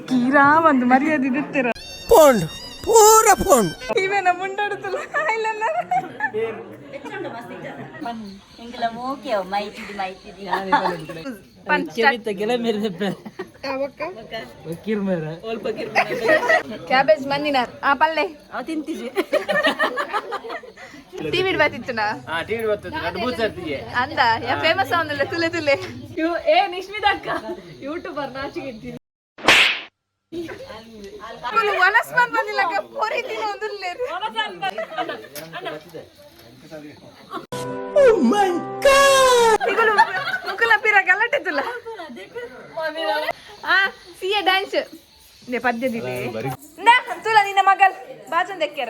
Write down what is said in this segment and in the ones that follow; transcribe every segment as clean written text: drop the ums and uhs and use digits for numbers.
ಕೀರಾ ಒಂದು ಮರ್ಯಾದೆ ಇಡುತ್ತೀರ ಪೋಂಡ್ ಪೂರ ಪೋಂಡ್ ಇವೇನ ಮುಂಡಾಡುತ್ತಲ್ಲ ಇಲ್ಲ ಕ್ಯಾಬೇಜ್ ಮಂದಿನ ಆ ಪಲ್ಲೆ ತಿಂತಿದ್ವಿ ಟಿವಿ ಬರ್ತಿತ್ತು ಅಂದ ಯಾ ಫೇಮಸ್ ಅವನಲ್ಲ ತುಲೆ ತುಲೆ ಏ ನಿಶ್ಮಿತ ಅಕ್ಕ ಯೂಟ್ಯೂಬರ್ ನಾಚಿಗೆ ವನಸ್ಮನ್ ಬಂದಿಲ್ಲ ಪೋರಿ ತಿನ್ನೋ ಒಂದಿಲ್ಲ ಮುಕುಲ ಪಿರ ಗಲಾಟೆತ್ತಲ್ಲ ಆ ಸಿಎ ಡ್ಯಾನ್ಸ್ ನೆ ಪದ್ಯದಿದೆ ನಾ ತುಲ ನಿನ್ನ ಮಗಲ್ ಬಾಜನ್ ದೆಕ್ಕೆರ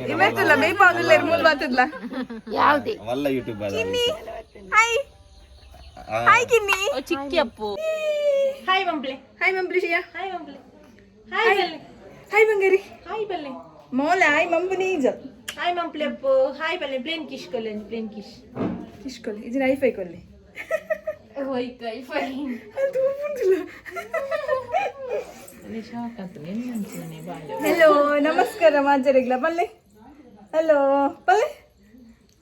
ಇಮೇತುಲ್ಲ ಮೇಪ ಒಂದಿಲ್ಲ ಮೂಲ್ ಬಾತದ್ಲ ಯಾವ್ದೇ ವಲ್ಲ ಯೂಟ್ಯೂಬ್ ಕಿನ್ನಿ ಹಾಯ್ ಹಾಯ್ ಕಿನ್ನಿ ಚಿಕ್ಕಿ ಅಪ್ಪು ಹಾಯ್ ಮಂಬ್ಲಿ ಶಿಯಾ ಹಾಯ್ ಮಂಬ್ಲಿ ಹಾಯ್ ಬಂಗಾರಿ ಹಾಯ್ ಬಲ್ಲೆ ಮೋಲ ಹಾಯ್ ಮಂಬನಿ ಇಜ ಹಾಯ್ ಮಂಪ್ಲೆ ಅಪ್ಪು ಹಾಯ್ ಬಲ್ಲೆ ಪ್ಲೇನ್ ಕಿಶ್ ಕೊಲ್ಲೆ ಪ್ಲೇನ್ ಕಿಶ್ ಕೊಲ್ಲೆ ಇಜಿನ ಐಫೈ ಕೊಲ್ಲೆ ಓಯ್ ಕೈಫೈ ಅದು ಬಂದಿಲ್ಲ ಹಲೋ ನಮಸ್ಕಾರ ಮಾಜರಿಗ್ಲ ಬಲ್ಲೆ ಹಲೋ ಬಲ್ಲೆ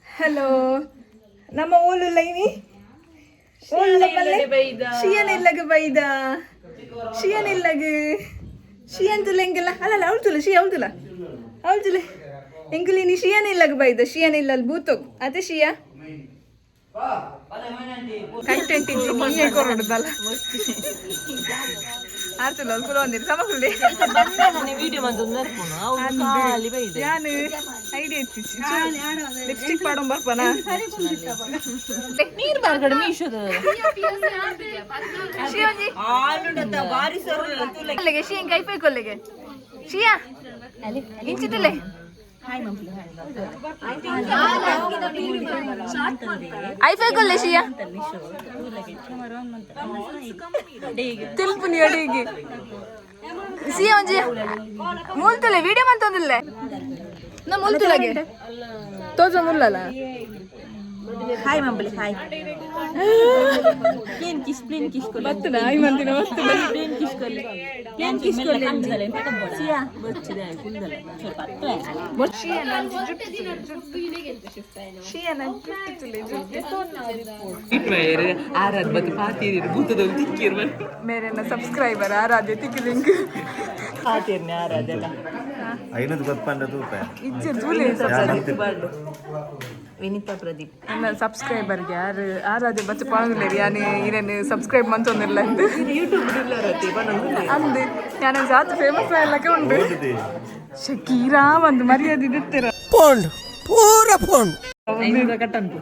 ಹಲೋ ನಮ್ಮ ಊಳು ಲೈನಿ ಶಿಯನ್ ಇಲ್ಲಗ ಬೈದ ಶಿಯನ್ ಇಲ್ಲಗ ಶಿಯನ್ ತುಲ ಎಂಗೆಲ್ಲ ಅಲ್ಲಲ್ಲ ಅವಳು ತುಲ ಶಿಯ ಅವಳು ತುಲೆ ಎಂಗುಲಿ ನೀ ಶಿಯನ್ ಇಲ್ಲಗ ಬೈದ ಶಿಯನ್ ಇಲ್ಲ ಅಲ್ಲಿ ಬೂತೋಗು ಅದೇ ಶಿಯ ಕಂಟೆಂಟ್ ಇಜ್ಜಿ ನೀಯೇ ಕೊರಡುದಲ್ಲ ಆರ್ತಲ್ಲ ಒಂದು ಕುಲ ಒಂದಿರು ಸಮಕುಲ್ಲೆ ಯಾನು ಐಡಿಯಾ ಇತ್ತಿಸಿ ಲಿಪ್ಸ್ಟಿಕ್ ಪಾಡೋನ್ ಬರ್ಪನ ನೀರು ಬಾರ್ಗಡೆ ಮೀಶೋದ ಶಿವಂಜಿ ಕೊಲ್ಲೆಗೆ ಶಿಯನ್ ಕೈಫೈ ಕೊಲ್ಲೆಗೆ ಶಿಯ ಇಂಚಿತಲೆ ಐಫೈ ಕೊಲ್ಲೆ ಶಿಯ ತಿಲ್ಪುನಿ ಅಡಿಗೆ ಸಿಯ ಒಂಜಿ ಮೂಲ್ತುಲೆ ವಿಡಿಯೋ ಮಂತೊಂದಿಲ್ಲೆ ನಾ ಮೂಲ್ತುಲಗೆ ತೋಜ ಮುಲ್ಲಲ್ಲ ಹಾಯ್ ಮಂಬಲಿ ಹಾಯ್ ಪ್ಲೇನ್ ಕಿಶ್ ಕೊಲ್ಲೆ ಬತ್ತನ ಹಾಯ್ ಮಂದಿನ ಬತ್ತನ ಪ್ಲೇನ್ ಕಿಶ್ ಕೊಲ್ಲೆ ಅಂಜಲೆ ಸಿಯಾ ಬಚ್ಚಿದೆ ಕುಂದಲೆ ಸ್ವಲ್ಪ ಅತ್ತೆ ಶಿಯ ನಂಜಿ ಶಿಯ ನಂಜಿ ತುಲೆ ಆರಾಧ ಬತ್ತು ಪಾತೀರಿ ಭೂತದ ತಿಕ್ಕಿರ್ मेरे ना सब्सक्राइबर आराध्य तिकलिंग ಪಾತೀರ್ನೆ ಆರಾಧಲ್ಲ ಐನದು ಗೊತ್ತಂಡ ತೂಪ ಇಜ್ಜೆ ಜೂಲೆ ವಿನಿತಾ ಪ್ರದೀಪ್ ನನ್ನ ಸಬ್ಸ್ಕ್ರೈಬರ್ ಗೆ ಯಾರು ಆರಾಧ್ಯ ಬಚ್ಚ ಪಾಂಗುಲೇರಿ ಯಾನೆ ಇರೇನು ಸಬ್ಸ್ಕ್ರೈಬ್ ಮಂತೊಂದಿಲ್ಲ ಅಂದು ಯೂಟ್ಯೂಬ್ ಇಲ್ಲರತಿ ಅಂದು ಯಾನ ಜಾತ್ ಫೇಮಸ್ ಆಯ್ಲಕ್ಕೆ ಉಂಡು ಶಕೀರಾ ಒಂದು ಮರ್ಯಾದೆ ಇಡುತ್ತೀರ ಪೋಂಡ್ ಪೂರ ಪೋಂಡ್ ಕಟ್ಟಂತು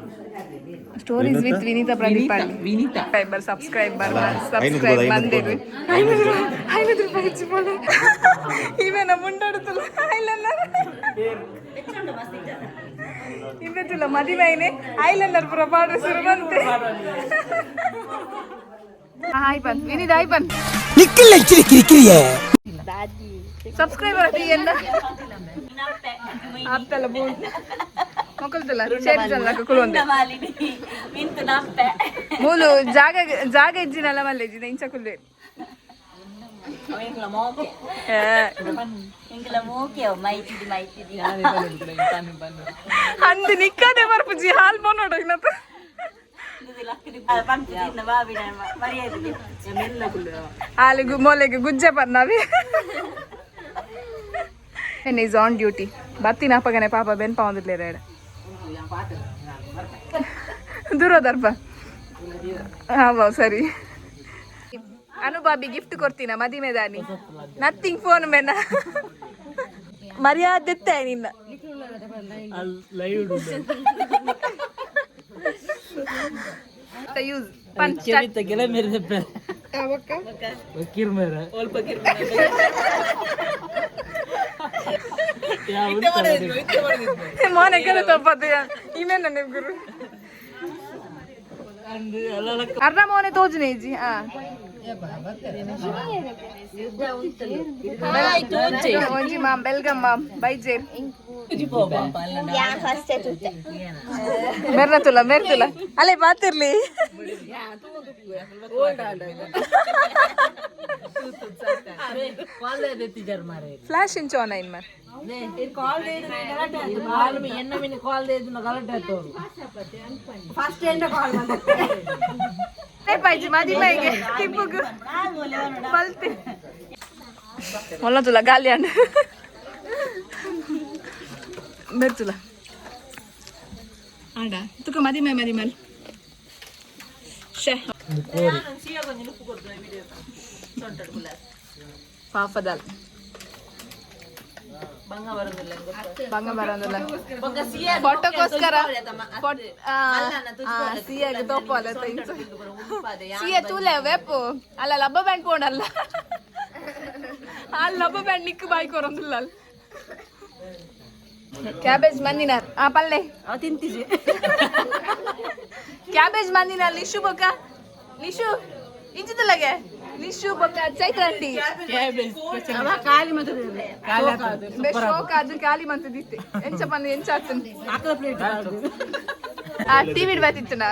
stories with Vineeta Pradeep Vineeta subscriber ಬಂದಿರು 500 ರೂಪಾಯಿ ಹೆಚ್ಚಿಕೊಳ್ಳಿ ಇವೇನ ಮುಂಡಾಡುತ್ತಲ್ಲ ಐಲೈನರ್ ಇವೆಲ್ಲ ಮದಿವೈನೆ ಐಲೈನರ್ ಪುರ ಪಾಡ್ರೆ ಶುರು ಬಂತೆ ಹಾಯ್ ಬನ್ ವಿನೀತ್ ಹಾಯ್ ಬನ್ ನಿಕ್ಕಿಲ್ಲ ಕಿರಿಕಿರಿಯೇ ಸಬ್ಸ್ಕ್ರೈಬರ್ ಅತಿ ಎಲ್ಲ ಆಪ್ತಲ್ಲ ಬೋನ್ ಮಕ್ಕಳ್ತಲ್ಲ ಸೇರಿಸಲ್ಲ ಕುಲೊಂದೆ ಮೂಲು ಜಾಗ ಇಜ್ಜಿನಲ್ಲ ಮಲ್ಲ ಇಜ್ಜಿನ ಇಂಚ ಕುಲ್ಲೆ ಅಂದು ನಿಕ್ಕದೆ ಬರ್ಪುಜಿ ಹಾಲ್ ಬೋನೋಡ ಇನ್ನತ್ತ ಹಾಲಿಗೆ ಮೊಲೆಗೆ ಗುಜ್ಜೆ ಬರ್ನಾವಿ and is on duty ಬತ್ತಿನ ಅಪ್ಪಗನೆ ಪಾಪ ಬೆನ್ ಪಾವಂದಿರ್ಲಿ ರೇಡ ದೂರದರ್ಪ ಹಾವ ಸರಿ ಅನುಬಾಬಿ ಗಿಫ್ಟ್ ಕೊಡ್ತೀನ ಮದಿಮೆ ದಾನಿ ನಥಿಂಗ್ ಫೋನ್ ಮೇನ ಮರ್ಯಾದೆ ನಿನ್ನ ಯೂಸ್ ಪನ್ ಕೆಲ ಮೇರೆ ವಕೀರ್ ಮೇರೆ ಮೋನೆ ಕರೆ ತಪ್ಪದ ಇಮೇನ ನಿಮ್ ಗುರು ಅರ್ಧ ಮೋನೆ ತೋಜನೆ ಇಜ್ಜಿ ಒಂಜಿ ಮಾಮ್ ಬೆಲ್ಗಮ್ ಮಾಮ್ ಬೈಜೇರ್ ಮೆರ್ನತುಲ ಅಲ್ಲೇ ಮಾತಿರ್ಲಿ ಫ್ಲಾಶ್ ಇಂಚು ಆನ್ ಐನ್ ಮರ್ पाहिजे माझी माहिती टिपूग पलते मला तुला गाल्यान बर तुला आडा तुका मादी माल शे ಪಾಪದಲ್ ಬಂಗ ಬರೋದಿಲ್ಲ ಫೋಟೋಗೋಸ್ಕರ ಸಿಯಾಗೆ ತೋಪಲ್ಲ ಸಿಯ ತೂಲೆ ವೆಪ್ಪು ಅಲ್ಲ ಲಬ್ಬ ಬ್ಯಾಂಡ್ ಪೋಣಲ್ಲ ಅಲ್ಲಿ ಲಬ್ಬ ಬ್ಯಾಂಡ್ ನಿಕ್ಕು ಬಾಯಿ ಕೊರೊಂದಿಲ್ಲ ಕ್ಯಾಬೇಜ್ ಮಂದಿನಾರ್ ಆ ಪಲ್ಲೆ ತಿಂತಿಜಿ ಕ್ಯಾಬೇಜ್ ಮಂದಿನಾರ್ ನಿಶು ಬೊಕ್ಕ ನಿಶು ಇಂಚಿದಲ್ಲಗೆ ನಿಶು ಬೊಕ್ಕ ಚೈತ್ರಂಡಿ ಖಾಲಿ ಖಾಲಿ ಮಂತದಿತ್ತೆ ಎಂಚ ಪಂದ ಎಂಚ ಆ ಟಿವಿ ಬರ್ತಿತ್ತನ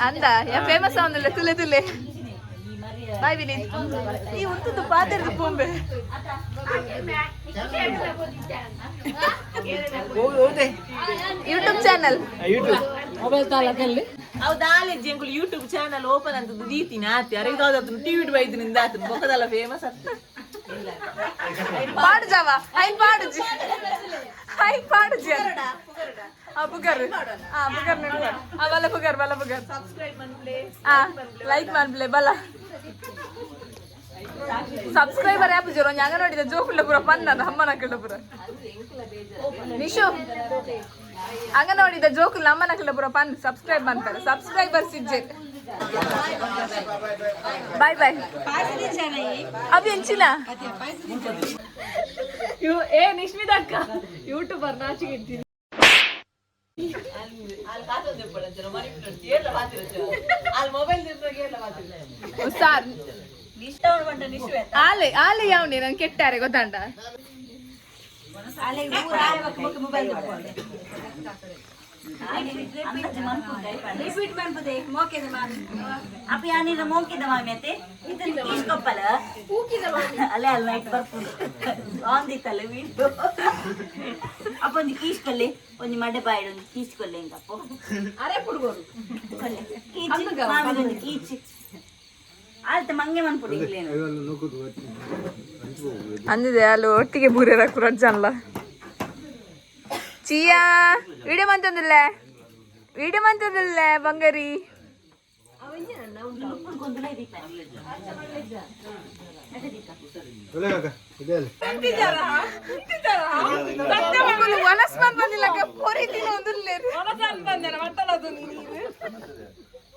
ಅಂದ ಯಾ ಫೇಮಸ್ ಅವನಲ್ಲ ತುಲೆ ತುಲೆ ಬಾಯ್ ವಿನೀತ್ ಈ ಉಂಟು ಪಾತ್ರದ ಪೊಂಬೆ ಯೂಟ್ಯೂಬ್ ಚಾನಲ್ ಮೊಬೈಲ್ ತಾಲೂಕಲ್ಲಿ ಅವು ದಾಲೆ ಜಂಗುಲು ಯೂಟ್ಯೂಬ್ ಚಾನಲ್ ಓಪನ್ ಅಂತ ದೀತಿ ನಾತಿ ಅರೆ ದಾದ ಟಿವಿ ಬೈದು ನಿಂದ ಆತ ಬೊಕದಲ್ಲ ಫೇಮಸ್ ಅಂತ ಪಾಡು ಜಾವ ಐನ್ ಪಾಡು ಜಿ ಐನ್ ಪಾಡು ಜಿ ಆ ಬುಗರ್ ಆ ಬುಗರ್ ನೆನಪ ಆ ಬಲ ಬುಗರ್ ಸಬ್ಸ್ಕ್ರೈಬ್ ಮಾಡ್ಲೆ ಆ ಲೈಕ್ ಮಾಡ್ಲೆ ಬಲ ಸಬ್ಸ್ಕ್ರೈಬರ್ ಆಪ್ ಜೋರು ഞങ്ങ ನೋಡಿದ ಜೋಕುಲ್ಲ ಪುರ ಪನ್ನ ಅಮ್ಮನ ಕಳ್ಳ ಪುರ ನಿಶು ಹಂಗ ನೋಡಿದ ಜೋಕುಲ್ಲ ಅಮ್ಮನ ಕಳ್ಳ ಪುರ ಪನ್ ಸಬ್ಸ್ಕ್ರೈಬ್ ಮಾಡ್ತಾರೆ ಸಬ್ಸ್ಕ್ರೈಬರ್ಸ್ ಇಜ್ಜೆ ಬಾಯ್ ಬಾಯ್ ಅಭಿ ಎಂಚಿನ ಏ ನಿಶ್ಮಿತ ಅಕ್ಕ ಯೂಟ್ಯೂಬರ್ ನಾಚಿಗೆ ಇಡ್ತೀನಿ ಸಾರ್ ಆಲೆ ಆಲೆ ಯಾವನೇ ನಂಗೆ ಕೆಟ್ಟಾರೆ ಗೊತ್ತಾಂಡ ರಿಪೀಟ್ ಮಾಡ್ಬೋದೇ ಮೋಕೆದ ಮಾಡಿ ಅಪ್ಪ ಯಾನಿರ ಮೋಕಿದ ಮಾಮ್ಯತೆ ಇದನ್ನ ಕೀಸ್ಕೊಪ್ಪಲ ಅಲ್ಲೇ ಅಲ್ಲಿ ನೈಟ್ ಬರ್ಕೊಂಡು ಆಂದಿತ್ತಲ್ಲ ವೀಡಿಯೋ ಅಪ್ಪ ಒಂದು ಕೀಸ್ಕೊಲ್ಲಿ ಒಂದು ಮಡೆ ಬಾಯಿಡ್ ಒಂದು ಕೀಸ್ಕೊಲ್ಲಿ ಹಿಂಗಪ್ಪ ಅರೆ ಪುಡ್ಗೋರು ಕೀಚಿ ಮಾಮಿಗೊಂದು ಕೀಚಿ ಆಯ್ತು ಮಂಗೆ ಮನ್ಪುಡಿಗ್ಲೇನು ಅಂದಿದೆ ಅಲ್ಲಿ ಒಟ್ಟಿಗೆ ಬೂರೆ ರಕ್ಕು ರಜ್ಜಲ್ಲ ಚಿಯಾ ವಿಡಿಯೋ ಮಂತಂದಿಲ್ಲ ಬಂಗಾರಿ ವನಸ್ಮನ್ ಬಂದಿಲ್ಲ ಪೊರಿ ತಿನ್ನೋದಿಲ್ಲ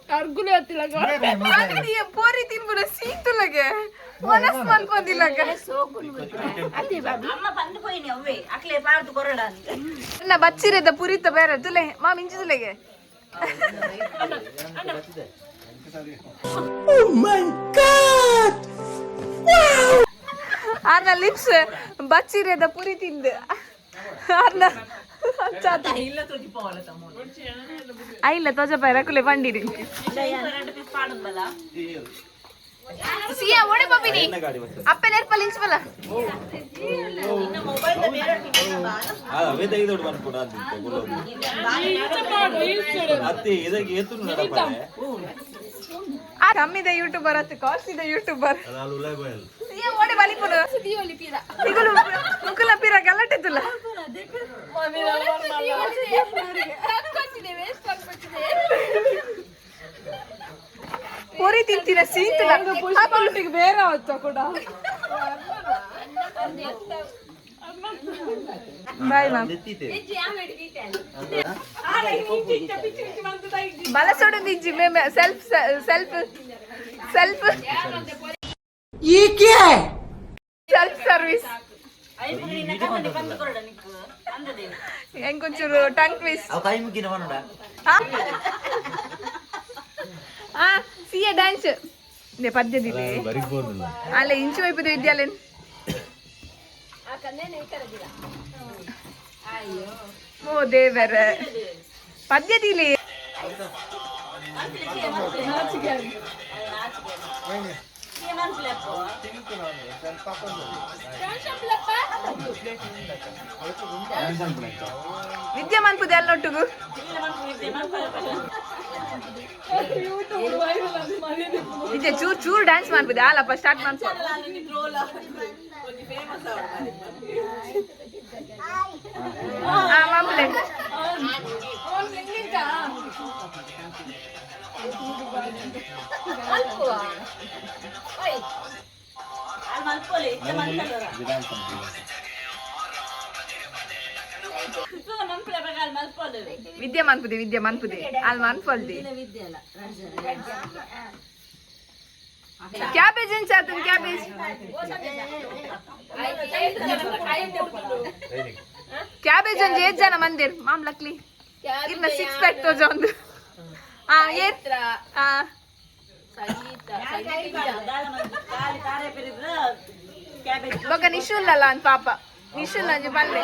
ಅರ್ಗುಲೆ ಹತ್ತಿಲಗ ಪೋರಿ ತಿನ್ಬುರ ಸೀತುಲಗೆ ವನಸ್ ಮಲ್ಕೊಂದಿಲ್ಲಗ ಅಮ್ಮ ಬಂದು ಪೋಯಿನಿ ಅವ್ವೆ ಅಕ್ಲೆ ಪಾರ್ದು ಕೊರಡ ನಾ ಬಚ್ಚಿರೆದ ಪುರಿತ ಬೇರೆ ತುಲೆ ಮಾ ಮಿಂಚಿದುಲೆಗೆ ಆರ್ನ ಲಿಪ್ಸ್ ಬಚ್ಚಿರೆದ ಪುರಿ ತಿಂದು ಆರ್ನ ಇಲ್ಲ ತೋಜ ಪೈರ ಕುಲೆ ಬಂಡಿರಿ ಸಿಯಾ ಓಡೆ ಬಬಿನಿ ಅಪ್ಪ ನೆರ್ಪಲ್ ಇಂಚಬಲ ಅವೇ ತೆಗೆದೋಡು ಬಂದ್ಕೊಡ ಅತ್ತೆ ಇದಕ್ಕೆ ಏತು ನಡಪನೆ ಆ ಕಮ್ಮಿದ ಯೂಟ್ಯೂಬರ್ ಅತ್ತೆ ಕಾಸ್ಟ್ ಇದೆ ಯೂಟ್ಯೂಬರ್ ಸಿಯಾ ಓಡೆ ಬಲಿಪುರ ಇಗುಲು ಮುಕುಲ ಪಿರ ಗಲಾಟೆ ತುಲ ಪೋರಿ ತಿಂತೀರ ಸೀತಲ ಹಾಕೊಳ್ಳಿಗೆ ಬೇರೆ ಆಯ್ತು ಕೂಡ ಬಾಯ್ ಮ್ಯಾಮ್ ಬಲ ಸೊಡಂದಿಜ್ಜಿ ಮೇಮ್ ಸೆಲ್ಫ್ ಸೆಲ್ಫ್ ಸೆಲ್ಫ್ ये क्या है ಸೆಲ್ಫ್ ಸರ್ವಿಸ್ ಹೆಂಗೊಂಚೂರು ಟಂಗ್ ಟ್ವಿಸ್ಟ್ ಕೈ ಮುಗಿನ ಮಾಡೋಣ ಸಿಎ ಡ್ಯಾನ್ಸ್ ಇದೆ ಪದ್ಯದಿದೆ ಅಲ್ಲ ಇಂಚು ವೈಪದ ವಿದ್ಯಾಲಯ ಓ ದೇವರ ಪದ್ಯದಿಲೆ ವಿದ್ಯಮಾನ್ ಪುದೆ ಅಲ್ಲೊಟ್ಟಿಗೂ ಇದೆ ಚೂರ್ ಚೂರ್ ಡ್ಯಾನ್ಸ್ ಮಾಡ್ಬೋದು ಅಲ್ಲಪ್ಪ ಸ್ಟಾರ್ಟ್ ಮಾಡ್ಬೋದು ವಿದ್ಯಮಾನ್ ಪುದೆ ಅಲ್ಲಿ ಮನ್ಪಲ್ದಿ ಕ್ಯಾಬೇಜ್ ಏನ್ ಚಾತನ್ ಕ್ಯಾಬೇಜ್ ಕ್ಯಾಬೇಜ್ ಒಂದು 8 ಜನ ಮಂದಿರ್ ಮಾಮ್ಲಕ್ಲಿ ಇನ್ನ 6 ಪ್ಯಾಕ್ ತೋಜ ಒಂದು ಬೊಕ ನಿಶುಲ್ಲಲ್ಲ ಅಂತ ಪಾಪ ನಿಶುಲ್ ಅಂಜಿ ಪಲ್ಲೆ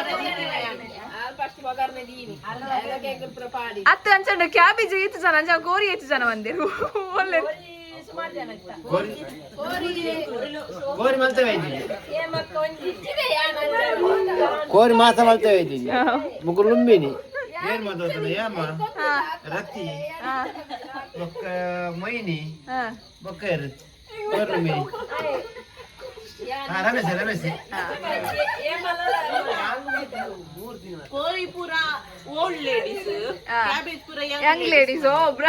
ಅತ್ತ ಅಂಚಂಡ ಕ್ಯಾಬೇಜ್ 8 ಜನ ಅಂಜ ಗೋರಿ 8 ಜನ ಮಂದಿರು ಒಳ್ಳೆ ಕೋರಿ ಮಾಸ ಮಾಡ್ತೇವೆ ಇದ್ದೀವಿ ಮುಗ್ರು ಲುಂಬಿನಿ ಏನ್ ಮಾತಾಡ್ತಾನೆ ಏಮ್ಮ ರತ್ತಿ ಬೊಕ್ಕ ಮೊಯ್ನಿ ಬೊಕ್ಕ ಇರುತ್ತೆ ಕೋರಿ ಲುಂಬಿನಿ ರಮೇಶ್ ಕೋರಿ ಪೂರ ಓಲ್ಡ್ ಲೇಡೀಸ್ ಕ್ಯಾಬೇಜ್ ಪೂರ ಯಂಗ್ ಲೇಡೀಸ್ ಒಬ್ರ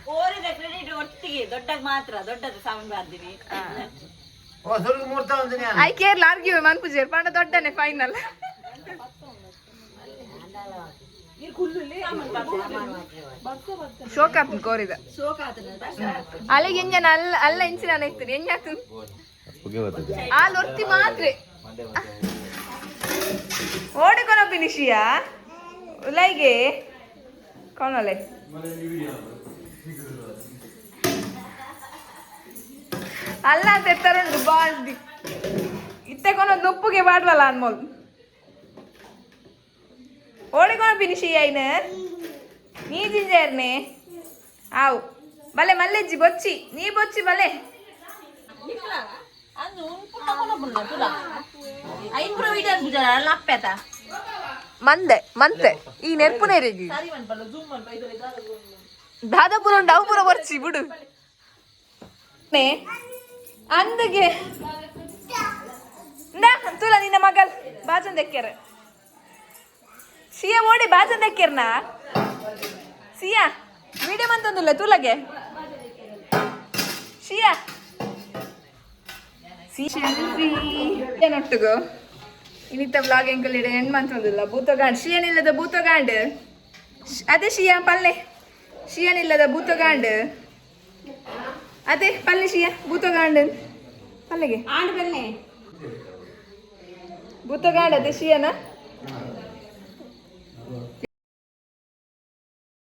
ಕೋರಿದ ಕ್ರೆಡಿಟ್ ಒಟ್ಟಿಗೆ ದೊಡ್ಡಗ್ ಮಾತ್ರ ದೊಡ್ಡದು ಸೌಂಡ್ ಬರ್ತೀನಿ ಓ ಸ್ವಲ್ಪ ಮೂರ್ತ ಅಂತೀನಿ ಐ ಕೇರ್ ಆರ್ಗ್ಯೂ ಮನ್ಪುಜೇರ್ ಪಂಡ ದೊಡ್ಡನೆ ಫೈನಲ್ ಶೋಕಾತ್ ಕೋರಿದ ಅಲ್ಲಿಗೆ ಎಂಜನ ಅಲ್ಲ ಇಂಚಿನ ಇರ್ತೀನಿ ಎಂಜಾತು ಅಲ್ಲಿ ಒತ್ತಿ ಮಾತ್ರ ಓಡಿಕೊನ ಪಿನಿಶಿಯ ಉಲೈಗೆ ಕೊನಲೆ ಅಲ್ಲ ತೆತ್ತರುಂಡು ಬಾಳ್ದಿ ಇತ್ತೆ ಕೊನೊಂದು ಉಪ್ಪುಗೆ ಬಾಡ್ವಲ್ಲ ಅನ್ಮೋಲ್ ಓಡಿಕೊನ ಪಿನಿಶಿಯ ಇನ್ನು ನೀ ಜಿಂಜರ್ನೆ ಆವು ಬಲೆ ಮಲ್ಲೆಜ್ಜಿ ಬೊಚ್ಚಿ ನೀ ಬೊಚ್ಚಿ ಬಲೆ ಮಂತೆ ಈ ನೆರ್ಪುನೇರಿಗೆ ದಾದಾಪುರ ಉಂಡು ಅವು ಪೂರ ಬರ್ಚಿ ಬಿಡು ಅಂದಗೆ ತುಲ ನಿನ್ನ ಮಗಲ್ ಬಾಜನ್ ದೆಕ್ಕೆರ ಸಿಯಾ ಓಡಿ ಬಾಜನ್ ದೆಕ್ಕೆರ್ನಾ ಸಿಯಾ ವಿಡಿಯೋ ಮಂತಂದುಲ್ಲ ತುಲಗೆ ಸಿಯಾ ಏನೊಟ್ಟಿಗು ಇನ್ನಿತ್ತ ವ್ಲಾಗ್ ಎಂಕಲ್ ಇಡ ಹೆಣ್ಣು ಮಂತಂದಿಲ್ಲ ಭೂತಗಾಂಡ್ ಶಿಯನಿಲ್ಲದ ಭೂತಗಾಂಡ್ ಅದೇ ಶಿಯಾ ಪಲ್ಲೆ ಶಿಯನಿಲ್ಲದ ಭೂತಗಾಂಡ್ ಅದೇ ಪಲ್ಲೆ ಶಿಯ ಭೂತಗಾಂಡ್ ಪಲ್ಲೆಗೆ ಭೂತಗಾಂಡ್ ಅದೇ ಶಿಯನ